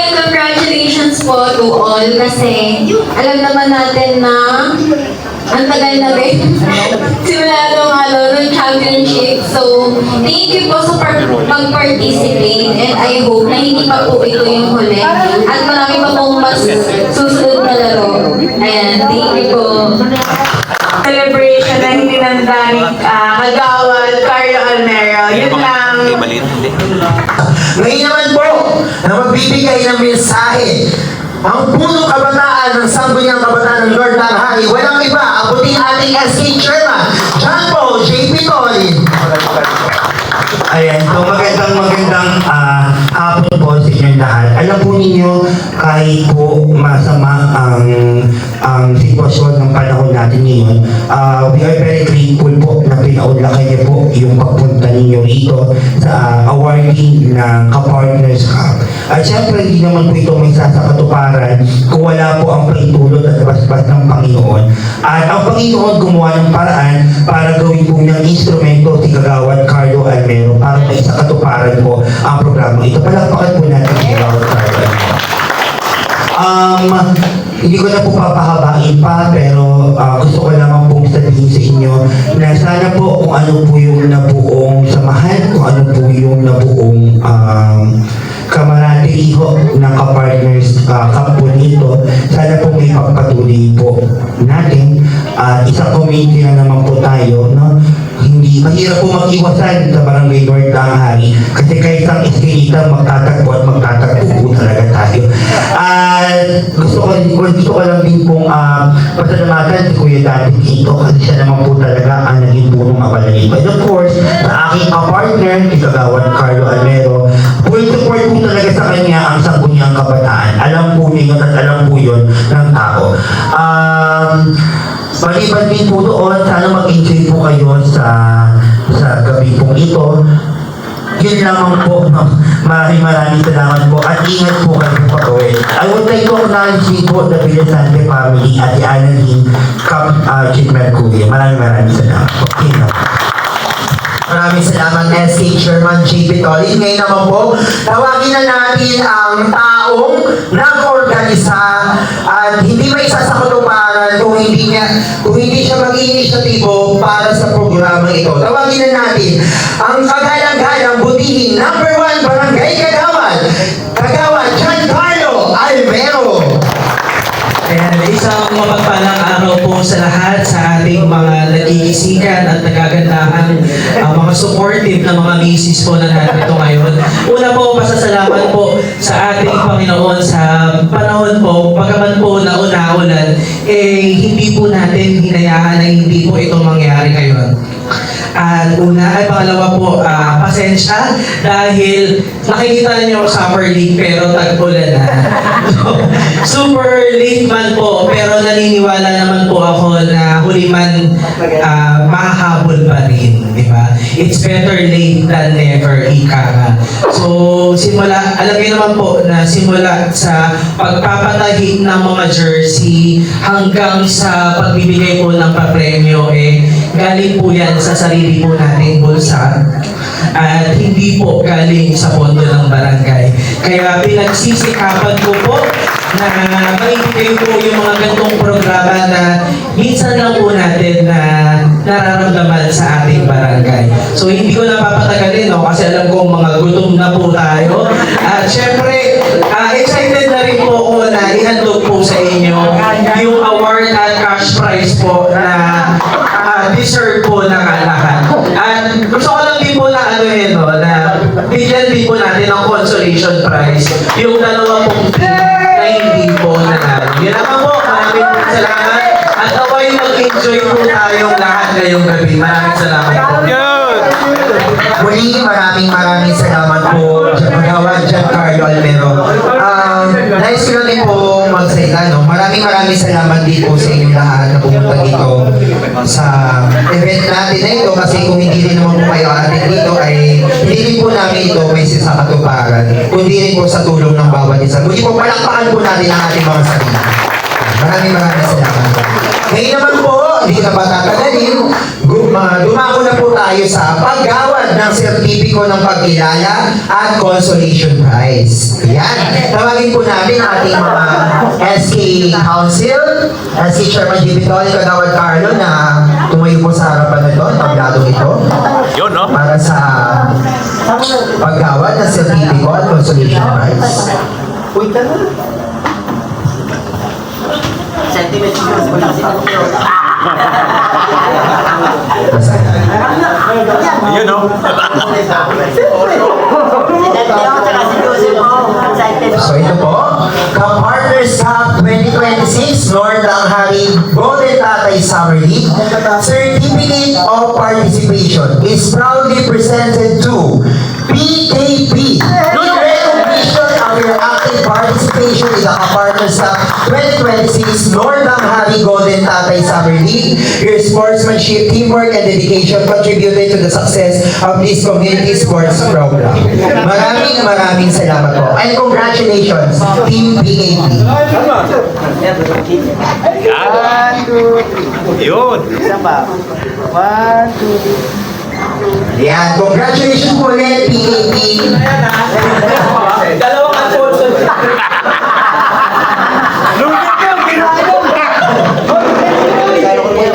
Hi, congratulations po to all kasi alam naman natin na ang tagal na rin simula nung championship. So, thank you po sa pag-participate and I hope na hindi pa po ito yung huli at marami pa pong mas susunod na laro. Ayan, thank you po. Celebration na hindi nanda ni Kagawad Carlo Almero. Yun lang. Ngayon naman po, na magbibigay ng mensahe ang punong kabataan ng Sangguniang Kabataan ng Lord Tanghali. Walang iba, abutin ating SK Chairman, John Paul J.P. Tolin. Ayan, so magandang hapon po sa inyong lahat. Alam po ninyo, kahit po masama ang sitwasyon ng panahon natin ngayon, we are very grateful po na pinaunlakan niyo po yung pagpunta ninyo rito sa awarding ng Ka-Partners Cup. At syempre, hindi naman po ito may sasakatuparan kung wala po ang paitulot at basbas ng Panginoon. At ang Panginoon gumawa ng paraan para gawin po ng instrumento si Kagawad Carlo Almero para may sakatuparan po ang programa ito. Palakpakan po natin si Kagawad Carlo Almero. Hindi ko na po papahabain pa, pero gusto ko lamang pong sabihin sa inyo na sana po kung ano po yung nabuong samahan, kung ano po yung nabuong kamarateriho ng Ka-Partners Cup po nito, sana po may pagpatuloy po natin. Isang community na naman po tayo, no? Hindi mahirap po mag-iwasan sa Barangay Lord Tanghali kasi kahit ang eskinita magtatagpo at magtatagpo po talaga tayo. Gusto ko lang din pong pasalamatan si Kuya Dati Quito kasi siya naman po talaga ang naging punong abala nito. And of course, sa aking kapartner, si Kagawad Carlo Almero, full support po talaga sa kanya ang Sangguniang Kabataan. Alam po niyo at alam po yun ng tao. Maliban din po doon, sana mag-enjoy po kayo sa gabi pong ito. Yun lamang po, no? Maraming salamat po at ingat po kayo po pagawin. I would like to acknowledge po the Villasante family at the Annalyn Chief Mercury. Maraming salamat po. Maraming salamat SK Chairman J.P. Tolin. Ngayon naman po, tawagin na natin ang taong nag-organisa at hindi may isasakatuparan kung hindi siya mag-iinisyatibo para sa programa ito. Tawagin na natin ang kagalang-galang butihin number 1 Barangay Kagawad, Kagawad Giancarlo Almero. Ayan, isang mapagpalang araw po sa lahat, sa ating mga nagkikisikan at nagagandahan, mga supportive na mga misis po na narito ngayon. Una po, pasasalamat po sa ating Panginoon sa panahon po, pagkaman po nauna-ulan, hindi po natin hinayaan na hindi po ito mangyari ngayon. At pangalawa po, pasensya dahil nakikita niyo Summer League pero tag-ulan na. Super late man po pero naniniwala naman po ako na huli man mahahabol pa rin, di ba? It's better late than never, ika nga. So, alam niyo naman po na simula sa pagpapatahi ng mga jersey hanggang sa pagbibigay po ng papremyo, galing po yan sa sarili po nating bulsa at hindi po galing sa pondo ng barangay. Kaya pinagsisikapan ko po na maibigay po yung mga ganitong programa na minsan lang po natin na nararamdaman sa ating barangay. So hindi ko napapatagalin, no? Kasi alam ko mga gutom na po tayo. At syempre, excited na rin po ako na ihandog po sa inyo yung award at cash prize po na deserve po ng lahat. At gusto ko lang din po na na bigyan din po natin ng consolation prize yung 2 team na hindi po nanalo. Yun naman po, maraming po salamat at away mag-enjoy po tayong lahat ngayong gabi. Maraming salamat po. Muli, maraming salamat po Kagawad Giancarlo Almero. Nice ko din po magsalita, no? Maraming salamat din po sa inyo lahat na pumunta dito sa event natin na ito kasi kung hindi rin naman po kayo atin dito ay hindi rin po namin ito may sisakatuparan kundi rin po sa tulong ng bawat isa. Muli po palakpakan po natin ang ating mga sarili. Maraming salamat po. Ngayon naman po, hindi na ba tatagalin, dumako na po tayo sa paggawad ng sertipiko ng pagkilala at consolation prize. Yan. Tawagin po natin ating mga SK Council, SK Chairman JP Tolly, Kagawad Carlo na tumayo po sa harapan nito, tabladong ito. Yun, no? Para sa paggawad ng sertipiko at consolation prize. Yun, no? So ito po, Ka-Partners Cup 2026 North Langhari Golden Tatay Summer League Certificate of Participation is proudly presented to PKP in recognition of your active participation in the Ka-Partners Cup 2026 North Langhari Golden Tatay Summer League. Your sportsmanship, teamwork, and dedication contributed to the success of this community sports program. Maraming salamat po. And congratulations, Team PKP. Yun. Yan, congratulations po ulit, PKP. Dalawang sponsor.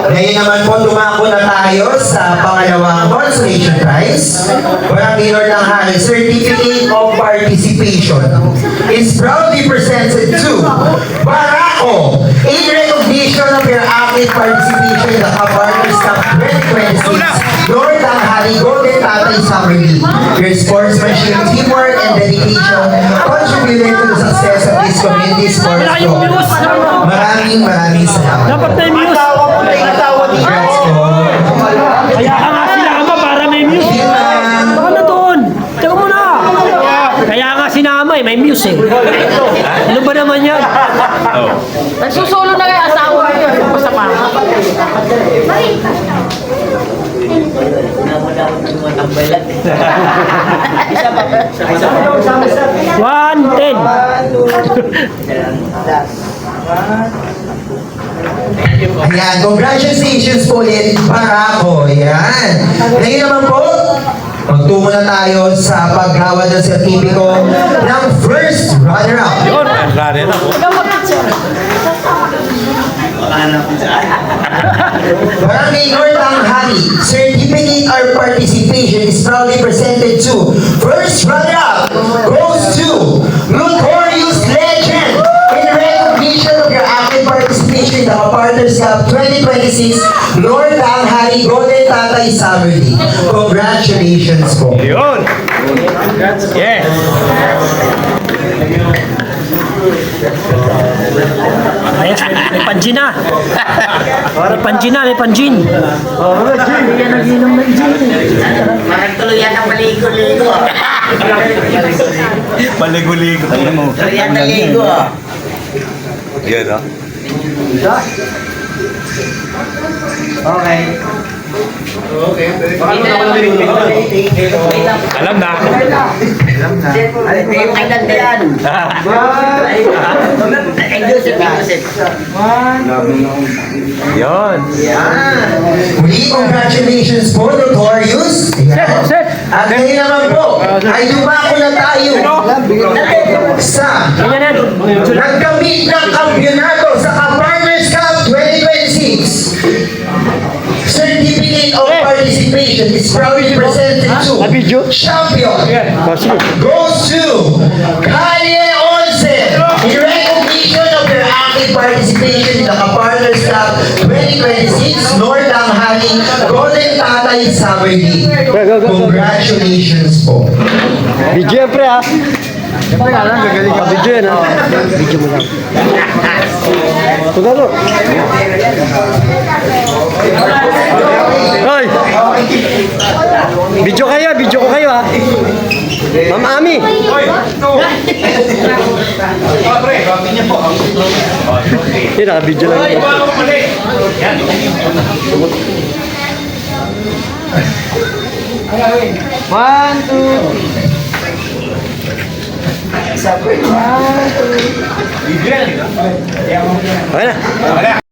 Ngayon naman po, dumako na tayo sa pangalawang consolation prize. Barangay North Langhari Certificate of Participation is proudly presented to Barako in recognition of your active participation in the Ka-Partners Cup 2026 North Langhari Golden Tatay Summer League. Your sportsmanship, teamwork, and dedication contributed to the success of this community sports program. Maraming salamat. Dapat na yung muse. Congrats po. Kaya ka nga sinama para may muse. Baka na doon. Teka muna. Kaya nga sinama eh, may muse eh. Ano ba naman yan? Nagsusulo na kayo asawa niyo. Masama. One, 10. Ayan, congratulations po ulit, Barako. Ayan. Ngayon naman po, magtungo na tayo sa paghawad ng sertipiko ng first runner-up. Yun. Rare na po. Barangay North Langhari Certificate of Participation is proudly presented to first runner-up goes to Notorious Legend in recognition of your active participation in the Ka-Partners Cup 2026 North Langhari Golden Tatay Summer League. Congratulations po. Yun. Yes. Ayos, may panjin na. May panjin na, may panjin. Yan ang inom ng gin. Parang tuluyan ang maligo-ligo. Maligo-ligo. Tuluyan na ligo. Yan, no? Alam na. Ay, ganda yan. Ay, Joseph. Yun. Muli, congratulations po, Notorious. Ayan. At ngayon naman po, ay dumako na tayo sa nagkamit ng kampyonato sa Ka-Partners Cup 2026. Certificate of Participation is proudly presented to Champion goes to Kalye Olsen in recognition of your active participation in the Ka-Partners Cup 2026 North Langhari Golden Tatay Summer League. Congratulations po. Video yan pre ha. Siyempre nga lang, gagaling ka. Video yan ha. Video mo lang. Punta to. Hoy! Video ko kayo ha. Ma'am Ami. Hindi, naka-video lang. One, two. Okay na.